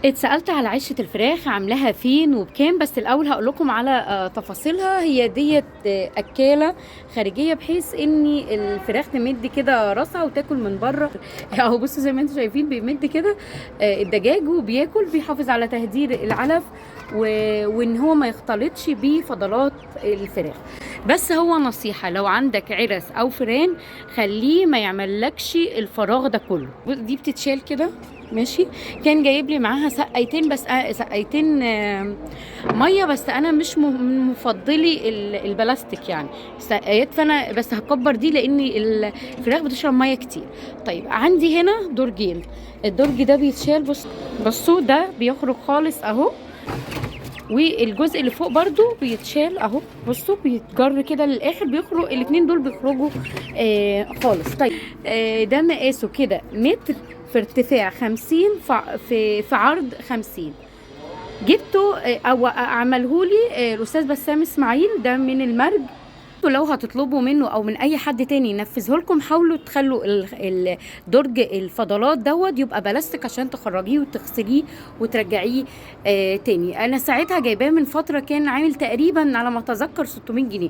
اتسألت على عشة الفراخ عاملاها فين وبكام، بس الأول هقول لكم على تفاصيلها. هي ديت أكالة خارجية بحيث إن الفراخ تمد كده راسها وتاكل من بره. أهو بصوا زي ما انتم شايفين بيمد كده الدجاج وبياكل، بيحافظ على تهدير العلف وإن هو ما يختلطش بفضلات الفراخ. بس هو نصيحة، لو عندك عرس أو فران خليه ما يعملكش الفراغ ده كله. دي بتتشال كده ماشي. كان جايب لي معاها سقايتين، بس سقايتين ميه، بس انا مش من مفضلي البلاستيك يعني سقايات، فانا بس هكبر دي لان الفراخ بتشرب ميه كتير. طيب عندي هنا درجين، الدرج ده بيتشال. بصوا ده بيخرج خالص اهو، والجزء اللي فوق برضو بيتشال اهو. بصوا بيتجر كده للاخر، بيخرج الاتنين دول بيخرجوا خالص. طيب ده مقاسه كده متر في ارتفاع 50 في عرض 50. جبته او عملهولي الاستاذ بسام اسماعيل ده من المرج. لو هتطلبوا منه او من اي حد تاني ينفذه لكم، حاولوا تخلوا درج الفضلات دوت يبقى بلاستيك عشان تخرجيه وتغسليه وترجعيه تاني. انا ساعتها جايباه من فتره، كان عامل تقريبا على ما اتذكر 600 جنيه.